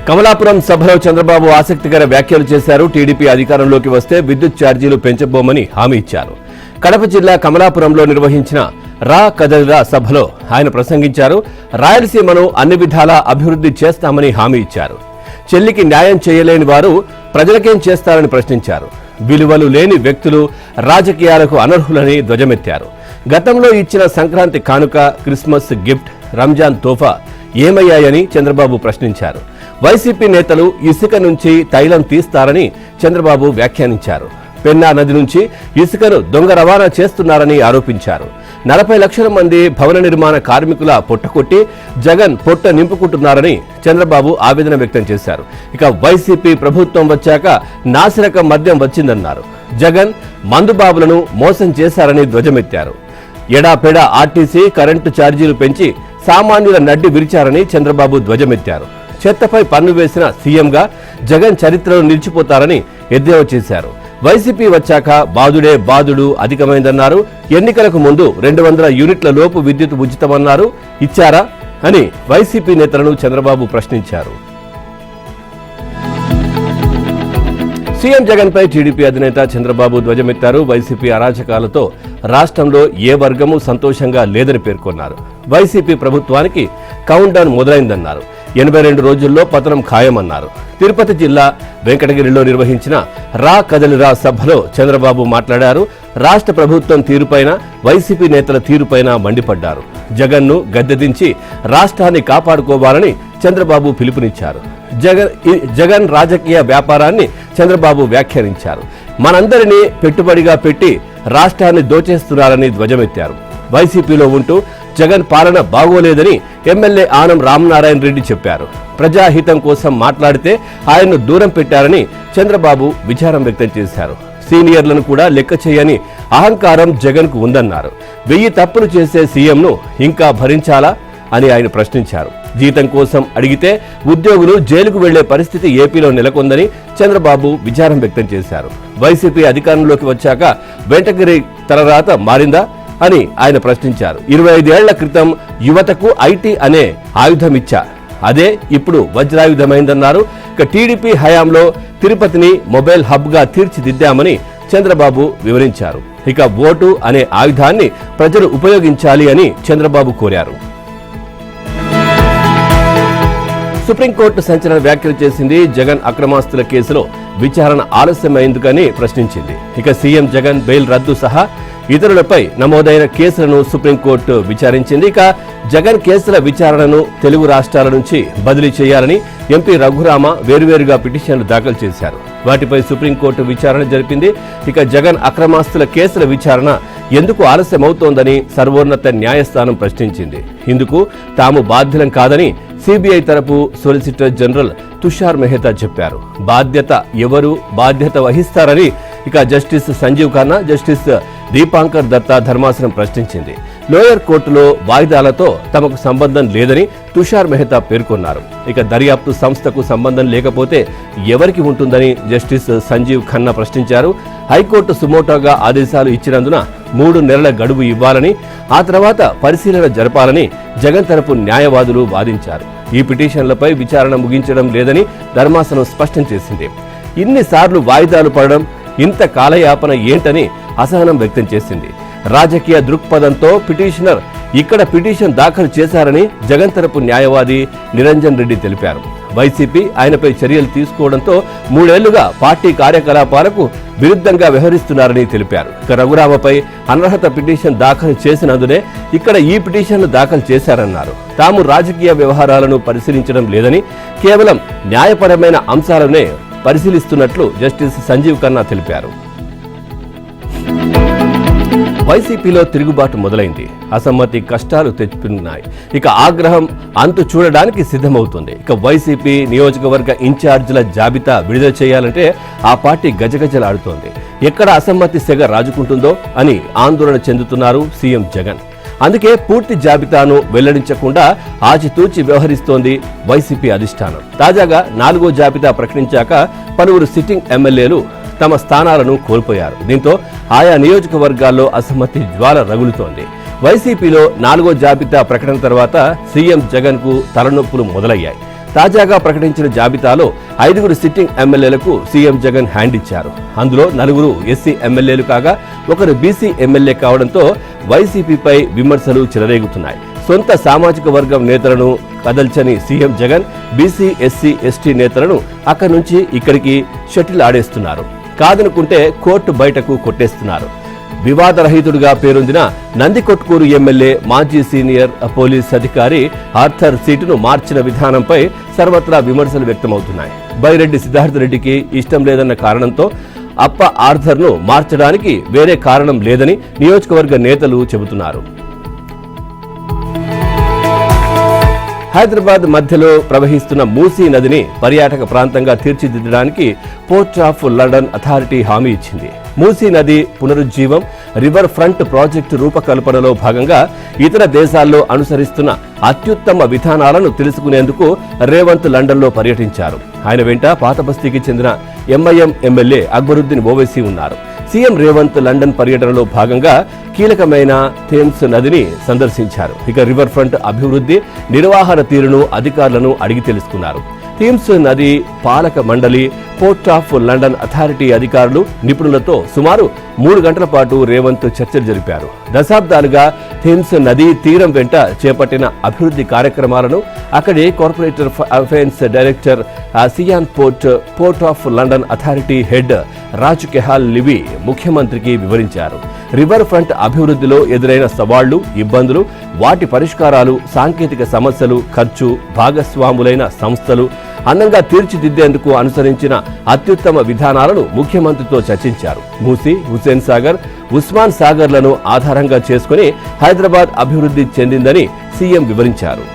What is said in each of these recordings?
కమలాపురం సభలో చంద్రబాబు ఆసక్తికర వ్యాఖ్యలు చేశారు. టీడీపీ అధికారంలోకి వస్తే విద్యుత్ ఛార్జీలు పెంచబోమని హామీ ఇచ్చారు. కడప జిల్లా కమలాపురంలో నిర్వహించిన రా కదలిరా సభలో ఆయన ప్రసంగించారు. రాయలసీమను అన్ని విధాలా అభివృద్ధి చేస్తామని హామీ ఇచ్చారు. చెల్లికి న్యాయం చేయలేని వారు ప్రజలకేం చేస్తారని ప్రశ్నించారు. విలువలు లేని వ్యక్తులు రాజకీయాలకు అనర్హులని ధ్వజమెత్తారు. గతంలో ఇచ్చిన సంక్రాంతి కానుక, క్రిస్మస్ గిఫ్ట్, రంజాన్ తోఫా ఏమయ్యాయని చంద్రబాబు ప్రశ్నించారు. వైసీపీ నేతలు ఇసుక నుంచి తైలం తీస్తారని చంద్రబాబు వ్యాఖ్యానించారు. పెన్నా నది నుంచి ఇసుకను దొంగ రవాణా చేస్తున్నారని ఆరోపించారు. 40 లక్షల మంది భవన నిర్మాణ కార్మికుల పొట్టకొట్టి జగన్ పొట్ట నింపుకుంటున్నారని చంద్రబాబు ఆవేదన వ్యక్తం చేశారు. ఇక వైసీపీ ప్రభుత్వం వచ్చాక నాసిరకం మద్యం వచ్చిందన్నారు. జగన్ మందుబాబులను మోసం చేశారని ధ్వజమెత్తారు. ఎడాపెడా ఆర్టీసీ కరెంటు ఛార్జీలు పెంచి సామాన్యుల నడ్డి విరిచారని చంద్రబాబు ధ్వజమెత్తారు. చెత్తపై పన్ను వేసిన సీఎంగా జగన్ చరిత్రలో నిలిచిపోతారని ఎద్దేవా చేశారు. వైసీపీ వచ్చాక బాదుడే బాదుడు అధికమైందన్నారు. ఎన్నికలకు ముందు 200 యూనిట్ల లోపు విద్యుత్ ఉచితమన్నారు. ఇచ్చారా అని వైసీపీ నేతలను చంద్రబాబు ప్రశ్నించారు. సీఎం జగన్ పై టీడీపీ అధినేత చంద్రబాబు ధ్వజమెత్తారు. వైసీపీ అరాచకాలతో రాష్ట్రంలో ఏ వర్గము సంతోషంగా లేదని పేర్కొన్నారు. వైసీపీ ప్రభుత్వానికి కౌంట్ డౌన్ మొదలైందన్నారు. 82 రోజుల్లో పతనం ఖాయమన్నారు. తిరుపతి జిల్లా వెంకటగిరిలో నిర్వహించిన రా కదలిరా సభలో చంద్రబాబు మాట్లాడారు. రాష్ట్ర ప్రభుత్వం తీరుపైన, వైసీపీ నేతల తీరుపైన మండిపడ్డారు. జగన్ను గద్దెదించి రాష్ట్రాన్ని కాపాడుకోవాలని చంద్రబాబు పిలుపునిచ్చారు. జగన్ రాజకీయ వ్యాపారాన్ని చంద్రబాబు వ్యాఖ్యానించారు. మనందరినీ పెట్టుబడిగా పెట్టి రాష్ట్రాన్ని దోచేస్తున్నారని ధ్వజమెత్తారు. వైసీపీలో ఉంటూ జగన్ పాలన బాగోలేదని ఎమ్మెల్యే ఆనం రామనారాయణ రెడ్డి చెప్పారు. ప్రజాహితం కోసం మాట్లాడితే ఆయన్ను దూరం పెట్టారని చంద్రబాబు విచారం వ్యక్తం చేశారు. సీనియర్లను కూడా లెక్క చేయని అహంకారం జగన్ కు ఉందన్నారు. 1000 తప్పులు చేసే సీఎంను ఇంకా భరించాలా అని ఆయన ప్రశ్నించారు. జీతం కోసం అడిగితే ఉద్యోగులు జైలుకు వెళ్లే పరిస్థితి ఏపీలో నెలకొందని చంద్రబాబు విచారం వ్యక్తం చేశారు. వైసీపీ అధికారంలోకి వచ్చాక వెంకటగిరి తలరాత మారిందా అని ఆయన ప్రశ్నించారు. 25 ఏళ్ల క్రితం యువతకు ఐటీ అనే ఆయుధం ఇచ్చా, అదే ఇప్పుడు వజ్రాయుధమైందన్నారు. ఇక టీడీపీ హయాంలో తిరుపతిని మొబైల్ హబ్ గా తీర్చిదిద్దామని చంద్రబాబు వివరించారు. ఇక ఓటు అనే ఆయుధాన్ని ప్రజలు ఉపయోగించాలి అని చంద్రబాబు కోరారు. సుప్రీంకోర్టు సంచలన వ్యాఖ్యలు చేసింది. జగన్ అక్రమాస్తుల కేసులో విచారణ ఆలస్యమైందుకని ప్రశ్నించింది. ఇక సీఎం జగన్ బెయిల్ రద్దు సహా ఇతరులపై నమోదైన కేసులను సుప్రీంకోర్టు విచారించింది. ఇక జగన్ కేసుల విచారణను తెలుగు రాష్ట్రాల నుంచి బదిలీ చేయాలని ఎంపీ రఘురామ వేరువేరుగా పిటిషన్లు దాఖలు చేశారు. వాటిపై సుప్రీంకోర్టు విచారణ జరిపింది. ఇక జగన్ అక్రమాస్తుల కేసుల విచారణ ఎందుకు ఆలస్యమవుతోందని సర్వోన్నత న్యాయస్థానం ప్రశ్నించింది. ఇందుకు తాము బాధ్యులం కాదని సిబిఐ తరపు సొలిసిటర్ జనరల్ తుషార్ మెహతా చెప్పారు. బాధ్యత వహిస్తారని ఇక జస్టిస్ సంజీవ్ ఖన్నా, జస్టిస్ దీపాంకర్ దత్తా ధర్మాసనం ప్రశ్నించింది. లోయర్ కోర్టులో వాయిదాలతో తమకు సంబంధం లేదని తుషార్ మెహతా పేర్కొన్నారు. ఇక దర్యాప్తు సంస్థకు సంబంధం లేకపోతే ఎవరికి ఉంటుందని జస్టిస్ సంజీవ్ ఖన్నా ప్రశ్నించారు. హైకోర్టు సుమోటోగా ఆదేశాలు ఇచ్చినందున 3 నెలల గడువు ఇవ్వాలని, ఆ తర్వాత పరిశీలన జరపాలని జగన్ తరపు న్యాయవాదులు వాదించారు. ఈ పిటిషన్లపై విచారణ ముగించడం లేదని ధర్మాసనం స్పష్టం చేసింది. ఇన్నిసార్లు వాయిదాలు పడడం, ఇంత కాలయాపన ఏంటని అసహనం వ్యక్తం చేసింది. రాజకీయ దృక్పథంతో పిటిషనర్ ఇక్కడ పిటిషన్ దాఖలు చేశారని జగన్ తరపు న్యాయవాది నిరంజన్ రెడ్డి తెలిపారు. వైసీపీ ఆయనపై చర్యలు తీసుకోవడంతో 3 ఏళ్లుగా పార్టీ కార్యకలాపాలకు విరుద్ధంగా వ్యవహరిస్తున్నారని తెలిపారు. ఇక రఘురామపై అనర్హత పిటిషన్ దాఖలు చేసినందునే ఇక్కడ ఈ పిటిషన్లు దాఖలు చేశారన్నారు. తాము రాజకీయ వ్యవహారాలను పరిశీలించడం లేదని, కేవలం న్యాయపరమైన అంశాలనే పరిశీలిస్తున్నట్లు జస్టిస్ సంజీవ్ ఖన్నా తెలిపారు. వైసీపీలో తిరుగుబాటు మొదలైంది. అసమ్మతి కష్టాలు తెచ్చుకున్నాయి. ఇక ఆగ్రహం అంతు చూడడానికి సిద్ధమవుతుంది. ఇక వైసీపీ నియోజకవర్గ ఇన్ఛార్జీల జాబితా విడుదల చేయాలంటే ఆ పార్టీ గజగజలాడుతోంది. ఎక్కడ అసమ్మతి సెగ రాజుకుంటుందో అని ఆందోళన చెందుతున్నారు సీఎం జగన్. అందుకే పూర్తి జాబితాను వెల్లడించకుండా ఆచితూచి వ్యవహరిస్తోంది వైసీపీ అధిష్టానం. తాజాగా 4వ జాబితా ప్రకటించాక పలువురు సిట్టింగ్ ఎమ్మెల్యేలు తమ స్థానాలను కోల్పోయారు. దీంతో ఆయా నియోజకవర్గాల్లో అసమ్మతి జ్వాల రగులుతోంది. వైసీపీలో 4వ జాబితా ప్రకటన తర్వాత సీఎం జగన్ కు తలనొప్పులు మొదలయ్యాయి. తాజాగా ప్రకటించిన జాబితాలో 5 సిట్టింగ్ ఎమ్మెల్యేలకు సీఎం జగన్ హ్యాండ్ ఇచ్చారు. అందులో 4 ఎస్సీ ఎమ్మెల్యేలు కాగా 1 బీసీ ఎమ్మెల్యే కావడంతో వైసీపీపై విమర్శలు చెలరేగుతున్నాయి. సొంత సామాజిక వర్గం నేతలను కదల్చని CM Jagan BC, SC, ST నేతలను అక్కడి నుంచి ఇక్కడికి షటిల్ ఆడేస్తున్నారు. కాదనుకుంటే కోర్టు బయటకు కొట్టేస్తున్నారు. వివాదరహితుడిగా పేరొందిన నందికొట్కూరు ఎమ్మెల్యే మాజీ సీనియర్ పోలీస్ అధికారి ఆర్థర్ సీటును మార్చిన విధానంపై సర్వత్రా విమర్శలు వ్యక్తమవుతున్నాయి. బైరెడ్డి సిద్ధార్థ రెడ్డికి ఇష్టం లేదన్న కారణంతో అప్ప ఆర్థర్ను మార్చడానికి వేరే కారణం లేదని నియోజకవర్గ నేతలు చెబుతున్నారు. హైదరాబాద్ మధ్యలో ప్రవహిస్తున్న మూసీ నదిని పర్యాటక ప్రాంతంగా తీర్చిదిద్దడానికి పోర్ట్ ఆఫ్ లండన్ అథారిటీ హామీ ఇచ్చింది. మూసీ నది పునరుజ్జీవం, రివర్ ఫ్రంట్ ప్రాజెక్టు రూపకల్పనలో భాగంగా ఇతర దేశాల్లో అనుసరిస్తున్న అత్యుత్తమ విధానాలను తెలుసుకునేందుకు రేవంత్ లండన్లో పర్యటించారు. ఆయన వెంట పాతబస్తీకి చెందిన ఎంఐఎం ఎమ్మెల్యే అక్బరుద్దీన్ ఓవైసీ ఉన్నారు. సీఎం రేవంత్ లండన్ పర్యటనలో భాగంగా కీలకమైన థేమ్స్ నదిని సందర్శించారు. ఇక రివర్ ఫ్రంట్ అభివృద్ధి, నిర్వహణ తీరును అధికారులను అడిగి తెలుసుకున్నారు. థేమ్స్ నది పాలక మండలి, పోర్ట్ ఆఫ్ లండన్ అథారిటీ అధికారులు, నిపుణులతో సుమారు 3 గంటల పాటు రేవంత్ చర్చలు జరిపారు. దశాబ్దాలుగా థేమ్స్ నదీ తీరం వెంట చేపట్టిన అభివృద్ధి కార్యక్రమాలను అక్కడి corporate affairs director Sian port of London authority head Raj Kehal లివి ముఖ్యమంత్రికి వివరించారు. రివర్ ఫ్రంట్ అభివృద్ధిలో ఎదురైన సవాళ్లు, ఇబ్బందులు, వాటి పరిష్కారాలు, సాంకేతిక సమస్యలు, ఖర్చు, భాగస్వాములైన సంస్థలు అందంగా తీర్చిదిద్దేందుకు అనుసరించిన అత్యుత్తమ విధానాలను ముఖ్యమంత్రితో చర్చించారు. మూసీ, హుస్సేన్ సాగర్, ఉస్మాన్ సాగర్లను ఆధారంగా చేసుకుని హైదరాబాద్ అభివృద్ధి చెందిందని సీఎం వివరించారు.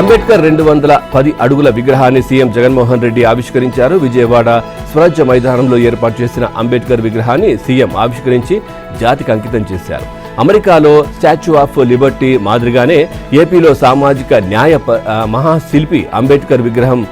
అంబేద్కర్ 210 అడుగుల విగ్రహాన్ని సీఎం జగన్మోహన్ రెడ్డి ఆవిష్కరించారు. విజయవాడ స్వరాజ్య మైదానంలో ఏర్పాటు చేసిన అంబేద్కర్ విగ్రహాన్ని సీఎం ఆవిష్కరించి జాతికి అంకితం చేశారు. అమెరికాలో స్టాచ్యూ ఆఫ్ లిబర్టీ మాదిరిగానే ఏపీలో సామాజిక న్యాయ మహాశిల్పి అంబేద్కర్ విగ్రహం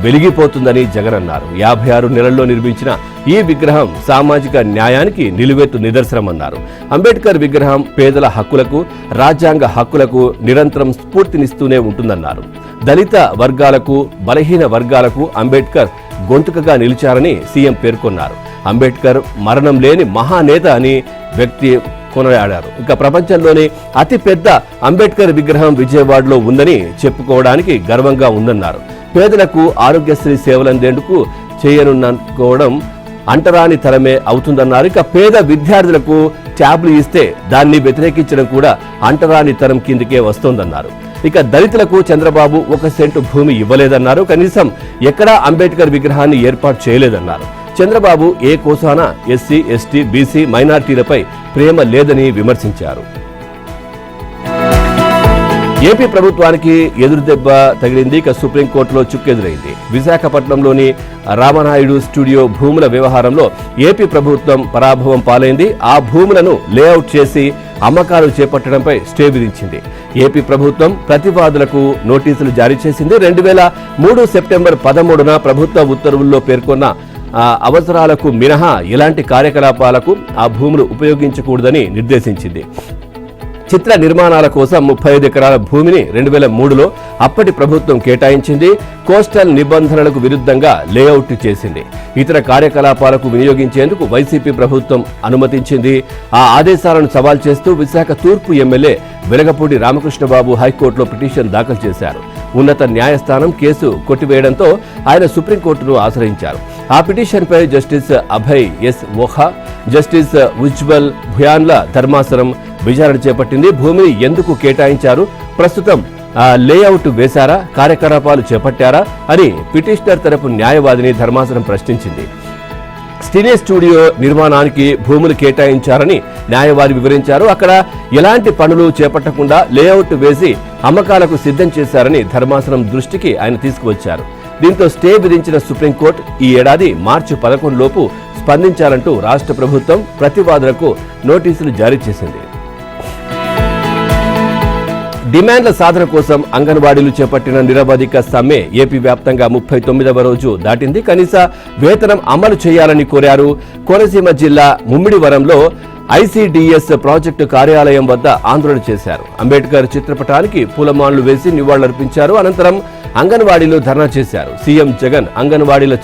వెలిగిపోతుందని జగన్ అన్నారు. 56 నెలల్లో నిర్మించిన ఈ విగ్రహం సామాజిక న్యాయానికి నిలువెత్తు నిదర్శనమన్నారు. అంబేద్కర్ విగ్రహం పేదల హక్కులకు, రాజ్యాంగ హక్కులకు నిరంతరం స్ఫూర్తినిస్తూనే ఉంటుందన్నారు. దళిత వర్గాలకు, బలహీన వర్గాలకు అంబేద్కర్ గొంతుకగా నిలిచారని సీఎం పేర్కొన్నారు. అంబేద్కర్ మరణం లేని మహానేత అని వ్యక్తి కొనియాడారు. ఇక ప్రపంచంలోనే అతిపెద్ద అంబేద్కర్ విగ్రహం విజయవాడలో ఉందని చెప్పుకోవడానికి గర్వంగా ఉందన్నారు. పేదలకు ఆరోగ్యశ్రీ సేవలందేందుకు చేయనుకోవడం అంటరాని తరమే అవుతుందన్నారు. ఇక పేద విద్యార్థులకు ట్యాబ్లు ఇస్తే దాన్ని వ్యతిరేకించడం కూడా అంటరాని తరం కిందకే వస్తోందన్నారు. ఇక దళితులకు చంద్రబాబు 1 సెంటు భూమి ఇవ్వలేదన్నారు. కనీసం ఎక్కడా అంబేద్కర్ విగ్రహాన్ని ఏర్పాటు చేయలేదన్నారు. చంద్రబాబు ఏ కోసాన ఎస్సీ, ఎస్టీ, బీసీ, మైనార్టీలపై ప్రేమ లేదని విమర్శించారు. ఏపీ ప్రభుత్వానికి ఎదురుదెబ్బ తగిలింది. ఇక సుప్రీంకోర్టులో చుక్కెదురైంది. విశాఖపట్నంలోని రామనాయుడు స్టూడియో భూముల వ్యవహారంలో ఏపీ ప్రభుత్వం పరాభవం పాలైంది. ఆ భూములను లేఅవుట్ చేసి అమ్మకాలు చేపట్టడంపై స్టే విధించింది. ఏపీ ప్రభుత్వం ప్రతివాదులకు నోటీసులు జారీ చేసింది. 2003 సెప్టెంబర్ 13న ప్రభుత్వ ఉత్తర్వుల్లో పేర్కొన్న అవసరాలకు మినహా ఎలాంటి కార్యకలాపాలకు ఆ భూములు ఉపయోగించకూడదని నిర్దేశించింది. చిత్ర నిర్మాణాల కోసం 35 ఎకరాల భూమిని 2003లో అప్పటి ప్రభుత్వం కేటాయించింది. కోస్టల్ నిబంధనలకు విరుద్ధంగా లేఅవుట్ చేసింది. ఇతర కార్యకలాపాలకు వినియోగించేందుకు వైసీపీ ప్రభుత్వం అనుమతించింది. ఆ ఆదేశాలను సవాల్ చేస్తూ విశాఖ తూర్పు ఎమ్మెల్యే వెలగపూడి రామకృష్ణబాబు హైకోర్టులో పిటిషన్ దాఖలు చేశారు. ఉన్నత న్యాయస్థానం కేసు కొట్టివేయడంతో ఆయన సుప్రీంకోర్టును ఆశ్రయించారు. ఆ పిటిషన్పై justice Abhay S Oka, justice Ujjal భుయాన్ల ధర్మాసనం విచారణ చేపట్టింది. భూమిని ఎందుకు కేటాయించారు, ప్రస్తుతం లేఅవుట్ వేశారా, కార్యకలాపాలు చేపట్టారా అని పిటిషనర్ తరపు న్యాయవాదిని ధర్మాసనం ప్రశ్నించింది. సినీ స్టూడియో నిర్మాణానికి భూములు కేటాయించారని న్యాయవాది వివరించారు. అక్కడ ఎలాంటి పనులు చేపట్టకుండా లేఅవుట్ వేసి అమ్మకాలకు సిద్ధం చేశారని ధర్మాసనం దృష్టికి ఆయన తీసుకువచ్చారు. దీంతో స్టే విధించిన సుప్రీంకోర్టు ఈ ఏడాది మార్చి 11 లోపు స్పందించాలంటూ రాష్ట్ర ప్రభుత్వం ప్రతివాదులకు నోటీసులు జారీ చేసింది. డిమాండ్ల సాధన కోసం అంగన్వాడీలు చేపట్టిన నిరవధిక సమ్మె ఏపీ వ్యాప్తంగా 39వ రోజు దాటింది. కనీస వేతనం అమలు చేయాలని కోరారు. కోనసీమ జిల్లా ముమ్మిడివరంలో ఐసీడీఎస్ ప్రాజెక్టు కార్యాలయం వద్ద ఆందోళన చేశారు. అంబేద్కర్ చిత్రపటానికి పూలమాలలు వేసి నివాళులర్పించారు. అనంతరం అంగన్వాడీలో ధర్నా చేశారు. సీఎం జగన్ అంగన్వాడీల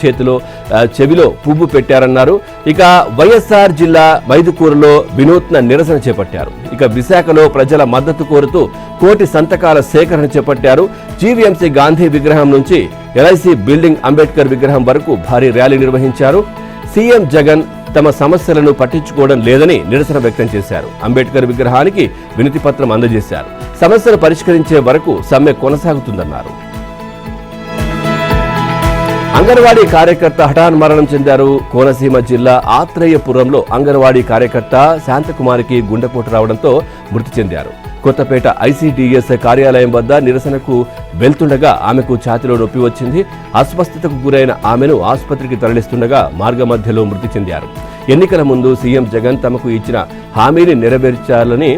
చెవిలో పువ్వు పెట్టారన్నారు. ఇక వైఎస్ఆర్ జిల్లా మైదుకూరులో వినూత్న నిరసన చేపట్టారు. ఇక విశాఖలో ప్రజల మద్దతు కోరుతూ 1 కోటి సంతకాల సేకరణ చేపట్టారు. జీవీఎంసీ గాంధీ విగ్రహం నుంచి ఎల్ఐసి బిల్డింగ్ అంబేద్కర్ విగ్రహం వరకు భారీ ర్యాలీ నిర్వహించారు. సీఎం జగన్ తమ సమస్యలను పట్టించుకోవడం లేదని నిరసన వ్యక్తం చేశారు. అంబేద్కర్ విగ్రహానికి వినతి పత్రం అందజేశారు. సమస్యలు పరిష్కరించే వరకు సమ్మె కొనసాగుతుందన్నారు. అంగన్వాడీ కార్యకర్త హఠాన్మరణం చెందారు. కోనసీమ జిల్లా ఆత్రేయపురంలో అంగన్వాడీ కార్యకర్త శాంతకుమారికి గుండెపోటు రావడంతో మృతి చెందారు. కొత్తపేట ఐసీడీఎస్ కార్యాలయం వద్ద నిరసనకు వెళ్తుండగా ఆమెకు ఛాతీలో నొప్పి వచ్చింది. అస్వస్థతకు గురైన ఆమెను ఆసుపత్రికి తరలిస్తుండగా మార్గమధ్యలో మృతి చెందారు. ఎన్నికల ముందు సీఎం జగన్ తమకు ఇచ్చిన హామీని నెరవేర్చాలని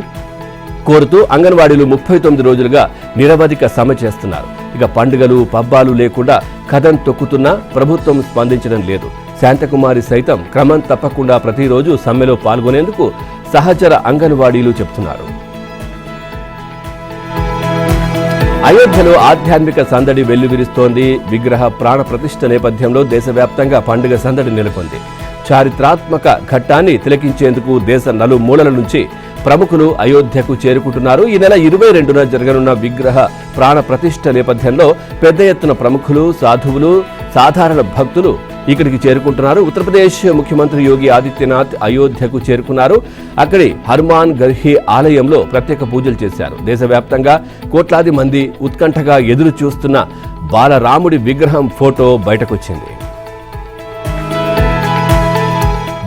కోరుతూ అంగన్వాడీలు 39 రోజులుగా నిరవధిక సమ్మె చేస్తున్నారు. ఇక పండుగలు పబ్బాలు లేకుండా కథం తొక్కుతున్నా ప్రభుత్వం స్పందించడం లేదు. శాంతకుమారి సైతం క్రమం తప్పకుండా ప్రతిరోజు సమ్మెలో పాల్గొనేందుకు సహచర అంగన్వాడీలు చెబుతున్నారు. అయోధ్యలో ఆధ్యాత్మిక సందడి వెల్లువిరుస్తోంది. విగ్రహ ప్రాణ ప్రతిష్ఠ నేపథ్యంలో దేశవ్యాప్తంగా పండుగ సందడి నెలకొంది. చారిత్రాత్మక ఘట్టాన్ని తిలకించేందుకు దేశ నలుమూలల నుంచి ప్రముఖులు అయోధ్యకు చేరుకుంటున్నారు. ఈ నెల 22న జరగనున్న విగ్రహ ప్రాణ ప్రతిష్ఠ నేపథ్యంలో పెద్ద ఎత్తున ప్రముఖులు, సాధువులు, సాధారణ భక్తులు ఇక్కడికి చేరుకుంటున్నారు. ఉత్తరప్రదేశ్ ముఖ్యమంత్రి యోగి ఆదిత్యనాథ్ అయోధ్యకు చేరుకున్నారు. అక్కడి హనుమాన్ గర్హి ఆలయంలో ప్రత్యేక పూజలు చేశారు. దేశవ్యాప్తంగా కోట్లాది మంది ఉత్కంఠగా ఎదురు చూస్తున్న బాలరాముడి విగ్రహం ఫోటో బయటకొచ్చింది.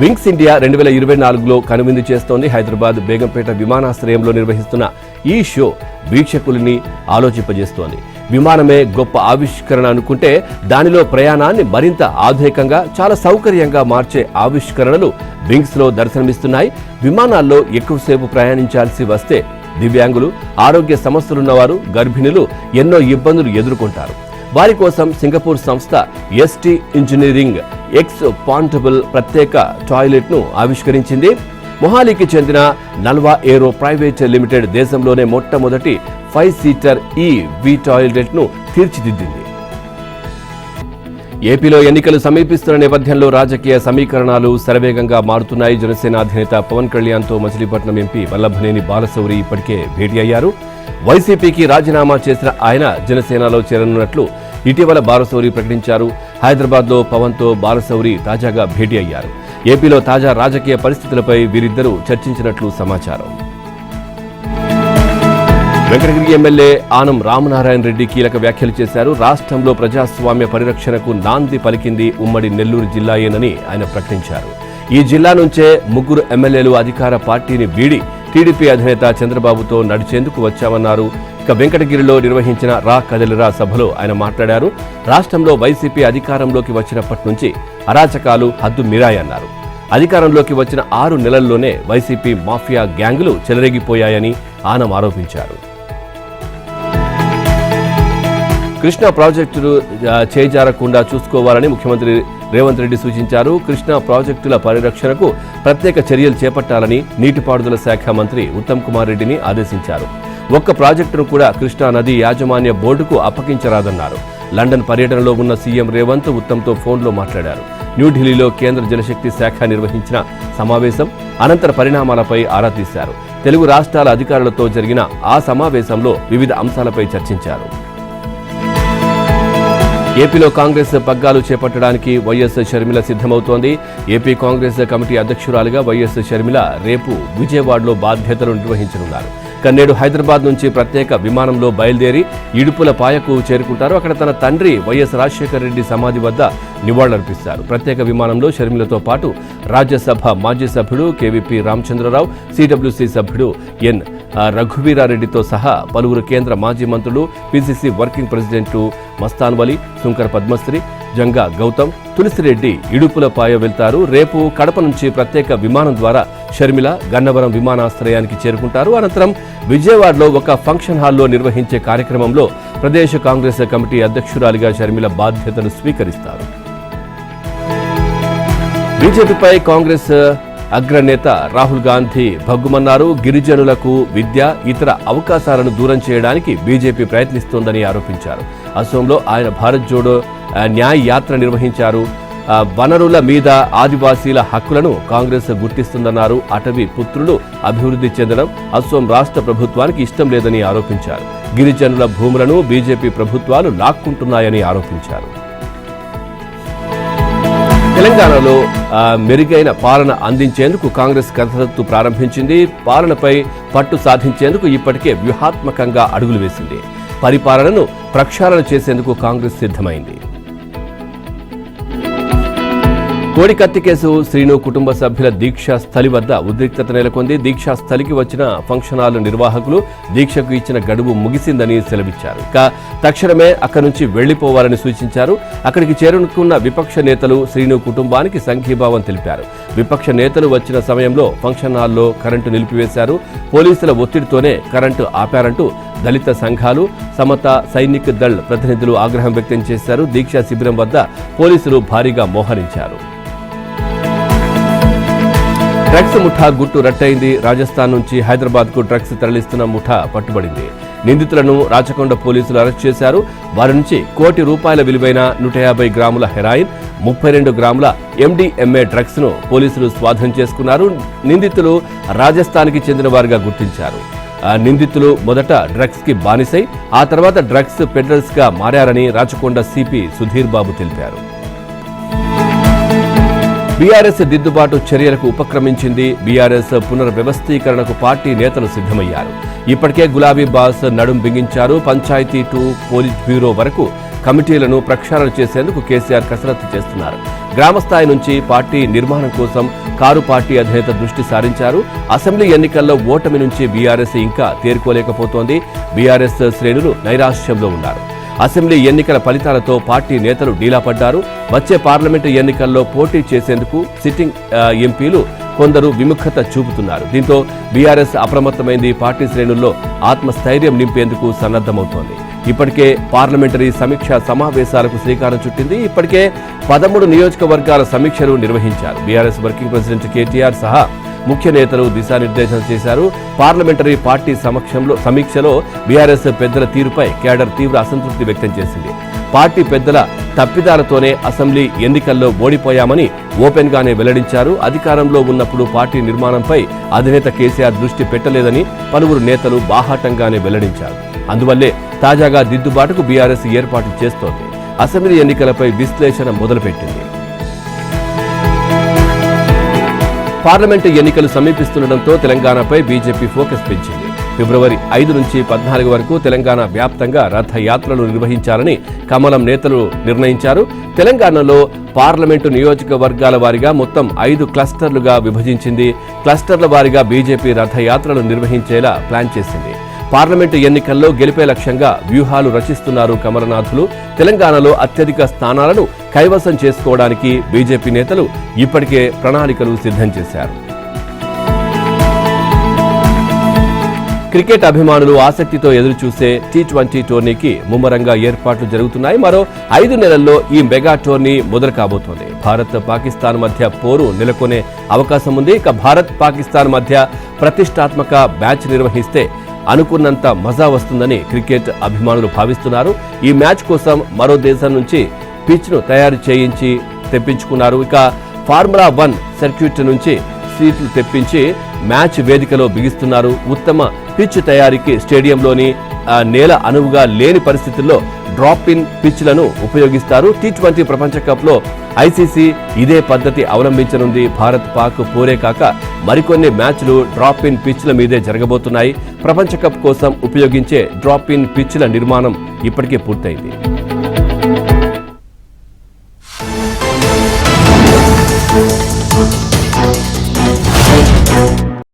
వింగ్స్ ఇండియా 2024లో కనువిందు చేస్తోంది. హైదరాబాద్ బేగంపేట విమానాశ్రయంలో నిర్వహిస్తున్న ఈ షో వీక్షకుల్ని ఆలోచింపజేస్తోంది. విమానమే గొప్ప ఆవిష్కరణ అనుకుంటే దానిలో ప్రయాణాన్ని మరింత ఆధునికంగా, చాలా సౌకర్యంగా మార్చే ఆవిష్కరణలు వింగ్స్లో దర్శనమిస్తున్నాయి. విమానాల్లో ఎక్కువసేపు ప్రయాణించాల్సి వస్తే దివ్యాంగులు, ఆరోగ్య సమస్యలున్నవారు, గర్భిణులు ఎన్నో ఇబ్బందులు ఎదుర్కొంటారు. వారి కోసం సింగపూర్ సంస్థ ఎస్టీ ఇంజనీరింగ్ ఎక్స్పాండబుల్ ప్రత్యేక టాయిలెట్ను ఆవిష్కరించింది. మొహాలీకి చెందిన నల్వా ఏరో ప్రైవేట్ లిమిటెడ్ దేశంలోనే మొట్టమొదటి 5 సీటర్ ఈ వి టాయిలెట్ను తీర్చిదిద్దింది. ఏపీలో ఎన్నికలు సమీపిస్తున్న నేపథ్యంలో రాజకీయ సమీకరణాలు శరవేగంగా మారుతున్నాయి. జనసేన అధినేత పవన్ కళ్యాణ్తో మచిలీపట్నం ఎంపీ వల్లభనేని బాలశౌరి ఇప్పటికే భేటీ అయ్యారు. వైసీపీకి రాజీనామా చేసిన ఆయన జనసేనలో చేరనున్నట్లు ఇటీవల బాలశౌరి ప్రకటించారు. హైదరాబాద్లో పవన్తో బాలశౌరి తాజాగా భేటీ అయ్యారు. ఏపీలో తాజా రాజకీయ పరిస్థితులపై వీరిద్దరూ చర్చించినట్లు సమాచారం. వెంకటగిరి ఎమ్మెల్యే ఆనం రామనారాయణ రెడ్డి కీలక వ్యాఖ్యలు చేశారు. రాష్ట్రంలో ప్రజాస్వామ్య పరిరక్షణకు నాంది పలికింది ఉమ్మడి నెల్లూరు జిల్లాయేనని ఆయన ప్రకటించారు. ఈ జిల్లా నుంచే 3 ఎమ్మెల్యేలు అధికార పార్టీని వీడి టీడీపీ అధినేత చంద్రబాబుతో నడిచేందుకు వచ్చామన్నారు. ఇక వెంకటగిరిలో నిర్వహించిన రా కదలిరా సభలో ఆయన మాట్లాడారు. రాష్ట్రంలో వైసీపీ అధికారంలోకి వచ్చినప్పటి నుంచి అరాచకాలు హద్దు మీరాయన్నారు. అధికారంలోకి వచ్చిన 6 నెలల్లోనే వైసీపీ మాఫియా గ్యాంగులు చెలరేగిపోయాయని ఆనం ఆరోపించారు. కృష్ణా ప్రాజెక్టులు చేజారకుండా చూసుకోవాలని ముఖ్యమంత్రి రేవంత్ రెడ్డి సూచించారు. కృష్ణా ప్రాజెక్టుల పరిరక్షణకు ప్రత్యేక చర్యలు చేపట్టాలని నీటిపారుదల శాఖ మంత్రి ఉత్తమ్ కుమార్ రెడ్డిని ఆదేశించారు. ఒక్క ప్రాజెక్టును కూడా కృష్ణా నది యాజమాన్య బోర్డుకు అప్పగించరాదన్నారు. లండన్ పర్యటనలో ఉన్న సీఎం రేవంత్ ఉత్తమ్తో ఫోన్లో మాట్లాడారు. న్యూఢిల్లీలో కేంద్ర జలశక్తి శాఖ నిర్వహించిన సమావేశం అనంతర పరిణామాలపై ఆరా తీశారు. తెలుగు రాష్ట్రాల అధికారులతో జరిగిన ఆ సమావేశంలో వివిధ అంశాలపై చర్చించారు. ఏపీలో కాంగ్రెస్ పగ్గాలు చేపట్టడానికి వైఎస్ షర్మిల సిద్ధమవుతోంది. ఏపీ కాంగ్రెస్ కమిటీ అధ్యక్షురాలిగా వైఎస్ షర్మిల రేపు విజయవాడలో బాధ్యతలు నిర్వహించనున్నారు. నేడు హైదరాబాద్ నుంచి ప్రత్యేక విమానంలో బయలుదేరి ఇడుపులపాయకు చేరుకుంటారు. అక్కడ తన తండ్రి వైఎస్ రాజశేఖర రెడ్డి సమాధి వద్ద నివాళులర్పిస్తారు. ప్రత్యేక విమానంలో షర్మిలతో పాటు రాజ్యసభ మాజీ సభ్యుడు కేవీపీ రామచంద్రరావు, సిడబ్ల్యూసీ సభ్యుడు ఎన్ రఘువీరారెడ్డితో సహా పలువురు కేంద్ర మాజీ మంత్రులు, పిసిసి వర్కింగ్ ప్రెసిడెంట్లు మస్తాన్ వలి, శుంకర్ పద్మశ్రీ, జంగా గౌతమ్, తులసిరెడ్డి ఇడుపులపాయ వెళ్తారు. రేపు కడప నుంచి ప్రత్యేక విమానం ద్వారా షర్మిల గన్నవరం విమానాశ్రయానికి చేరుకుంటారు. అనంతరం విజయవాడలో ఒక ఫంక్షన్ హాల్లో నిర్వహించే కార్యక్రమంలో ప్రదేశ్ కాంగ్రెస్ కమిటీ అధ్యక్షురాలిగా షర్మిల బాధ్యతలు స్వీకరిస్తారు. బీజేపీపై కాంగ్రెస్ అగ్రనేత రాహుల్ గాంధీ భగ్గుమన్నారు. గిరిజనులకు విద్య, ఇతర అవకాశాలను దూరం చేయడానికి బీజేపీ ప్రయత్నిస్తోందని ఆరోపించారు. అసోంలో ఆయన భారత్ జోడో న్యాయ్ యాత్ర నిర్వహించారు. వనరుల మీద ఆదివాసీల హక్కులను కాంగ్రెస్ గుర్తిస్తుందన్నారు. అటవీ పుత్రులు అభివృద్ధి చెందడం అసోం రాష్ట్ర ప్రభుత్వానికి ఇష్టం లేదని ఆరోపించారు. గిరిజనుల భూములను బీజేపీ ప్రభుత్వాలు లాక్కుంటున్నాయని ఆరోపించారు. తెలంగాణలో మెరుగైన పాలన అందించేందుకు కాంగ్రెస్ కసరత్తు ప్రారంభించింది. పాలనపై పట్టు సాధించేందుకు ఇప్పటికే వ్యూహాత్మకంగా అడుగులు వేసింది. పరిపాలనను ప్రక్షాళన చేసేందుకు కాంగ్రెస్ సిద్ధమైంది. కోడికత్తి కేసు శ్రీను కుటుంబ సభ్యుల దీక్షా స్థలి వద్ద ఉద్రిక్తత నెలకొంది. దీక్షా స్థలికి వచ్చిన ఫంక్షన్ హాల్ నిర్వాహకులు దీక్షకు ఇచ్చిన గడువు ముగిసిందని సెలవిచ్చారు. ఇక తక్షణమే అక్కడి నుంచి వెళ్లిపోవాలని సూచించారు. అక్కడికి చేరుకున్న విపక్ష నేతలు శ్రీను కుటుంబానికి సంఘీభావం తెలిపారు. విపక్ష నేతలు వచ్చిన సమయంలో ఫంక్షన్ హాల్లో కరెంటు నిలిపివేశారు. పోలీసుల ఒత్తిడితోనే కరెంటు ఆపారంటూ దళిత సంఘాలు, సమతా సైనిక్ దళ్ ప్రతినిధులు ఆగ్రహం వ్యక్తం చేశారు. దీక్షా శిబిరం వద్ద పోలీసులు భారీగా మోహరించారు. డ్రగ్స్ ముఠా గుట్టు రట్టయింది. రాజస్థాన్ నుంచి హైదరాబాద్ కు డ్రగ్స్ తరలిస్తున్న ముఠా పట్టుబడింది. నిందితులను రాచకొండ పోలీసులు అరెస్ట్ చేశారు. వారి నుంచి ₹1,00,00,000 విలువైన 150 గ్రాముల హెరాయిన్, 32 గ్రాముల MDMA డ్రగ్స్ ను పోలీసులు స్వాధీనం చేసుకున్నారు. నిందితులు రాజస్థాన్కి చెందిన వారిగా గుర్తించారు. నిందితులు మొదట డ్రగ్స్ కి బానిసై ఆ తర్వాత డ్రగ్స్ పెడ్లర్స్ గా మారారని రాచకొండ సిపి సుధీర్ బాబు తెలిపారు. బీఆర్ఎస్ దిద్దుబాటు చర్యలకు ఉపక్రమించింది. బీఆర్ఎస్ పునర్వ్యవస్థీకరణకు పార్టీ నేతలు సిద్ధమయ్యారు. ఇప్పటికే గులాబీ బాస్ నడుం బిగించారు. పంచాయతీ టు పోలిట్ బ్యూరో వరకు కమిటీలను ప్రక్షాళన చేసేందుకు కేసీఆర్ కసరత్తు చేస్తున్నారు. గ్రామస్థాయి నుంచి పార్టీ నిర్మాణం కోసం కారు పార్టీ అధినేత దృష్టి సారించారు. అసెంబ్లీ ఎన్నికల్లో ఓటమి నుంచి బీఆర్ఎస్ ఇంకా తేరుకోలేకపోతోంది. బీఆర్ఎస్ శ్రేణులు నైరాశ్యంలో ఉన్నారు. అసెంబ్లీ ఎన్నికల ఫలితాలతో పార్టీ నేతలు డీలాపడ్డారు. వచ్చే పార్లమెంటు ఎన్నికల్లో పోటీ చేసేందుకు సిట్టింగ్ ఎంపీలు కొందరు విముఖత చూపుతున్నారు. దీంతో బీఆర్ఎస్ అప్రమత్తమైంది. పార్టీ శ్రేణుల్లో ఆత్మస్థైర్యం నింపేందుకు సన్నద్ధమవుతోంది. ఇప్పటికే పార్లమెంటరీ సమీక్షా సమావేశాలకు శ్రీకారం చుట్టింది. ఇప్పటికే 13 నియోజకవర్గాల సమీక్షలు నిర్వహించారు. బీఆర్ఎస్ వర్కింగ్ ప్రెసిడెంట్ కేటీఆర్ సహా ముఖ్య నేతలు దిశానిర్దేశం చేశారు. పార్లమెంటరీ పార్టీ సమీక్షలో బీఆర్ఎస్ పెద్దల తీరుపై కేడర్ తీవ్ర అసంతృప్తి వ్యక్తం చేసింది. పార్టీ పెద్దల తప్పిదాలతోనే అసెంబ్లీ ఎన్నికల్లో ఓడిపోయామని ఓపెన్ గానే వెల్లడించారు. అధికారంలో ఉన్నప్పుడు పార్టీ నిర్మాణంపై అధినేత కేసీఆర్ దృష్టి పెట్టలేదని పలువురు నేతలు బాహాటంగానే వెల్లడించారు. అందువల్లే తాజాగా దిద్దుబాటుకు బీఆర్ఎస్ ఏర్పాటు చేస్తోంది. అసెంబ్లీ ఎన్నికలపై విశ్లేషణ మొదలుపెట్టింది. పార్లమెంటు ఎన్నికలు సమీపిస్తుండటంతో తెలంగాణపై బీజేపీ ఫోకస్ పెంచింది. ఫిబ్రవరి 5 నుంచి 14 వరకు తెలంగాణ వ్యాప్తంగా రథయాత్రలు నిర్వహించాలని కమలం నేతలు నిర్ణయించారు. తెలంగాణలో పార్లమెంటు నియోజకవర్గాల వారీగా మొత్తం 5 క్లస్టర్లుగా విభజించింది. క్లస్టర్ల వారీగా బీజేపీ రథయాత్రలు నిర్వహించేలా ప్లాన్ చేసింది. పార్లమెంటు ఎన్నికల్లో గెలిపే లక్ష్యంగా వ్యూహాలు రచిస్తున్నారు కమలనాథులు. తెలంగాణలో అత్యధిక స్థానాలను కైవసం చేసుకోవడానికి బీజేపీ నేతలు ఇప్పటికే ప్రణాళికలు సిద్ధం చేశారు. క్రికెట్ అభిమానులు ఆసక్తితో ఎదురుచూసే T20 టోర్నీకి ముమ్మరంగా ఏర్పాట్లు జరుగుతున్నాయి. మరో 5 నెలల్లో ఈ మెగా టోర్నీ మొదలు కాబోతోంది. భారత్ పాకిస్తాన్ మధ్య పోరు నెలకొనే అవకాశం ఉంది. ఇక భారత్ పాకిస్తాన్ మధ్య ప్రతిష్టాత్మక మ్యాచ్ నిర్వహిస్తే అనుకున్నంత మజా వస్తుందని క్రికెట్ అభిమానులు భావిస్తున్నారు. ఈ మ్యాచ్ కోసం మరో దేశం నుంచి పిచ్ను తయారు చేయించి తెప్పించుకున్నారు. ఇక ఫార్ములా 1 సర్క్యూట్ నుంచి సీట్లు తెప్పించి మ్యాచ్ వేదికలో బిగిస్తున్నారు. ఉత్తమ పిచ్ తయారీకి స్టేడియంలోని నేల అనువుగా లేని పరిస్థితుల్లో డ్రాప్ ఇన్ పిచ్లను ఉపయోగిస్తారు. T20 ప్రపంచ కప్ లో ఐసీసీ ఇదే పద్ధతి అవలంబించనుంది. భారత్ పాక్ పోరే కాక మరికొన్ని మ్యాచ్లు డ్రాప్ ఇన్ పిచ్ల మీదే జరగబోతున్నాయి. ప్రపంచ కప్ కోసం ఉపయోగించే డ్రాప్ ఇన్ పిచ్ల నిర్మాణం ఇప్పటికే పూర్తయింది.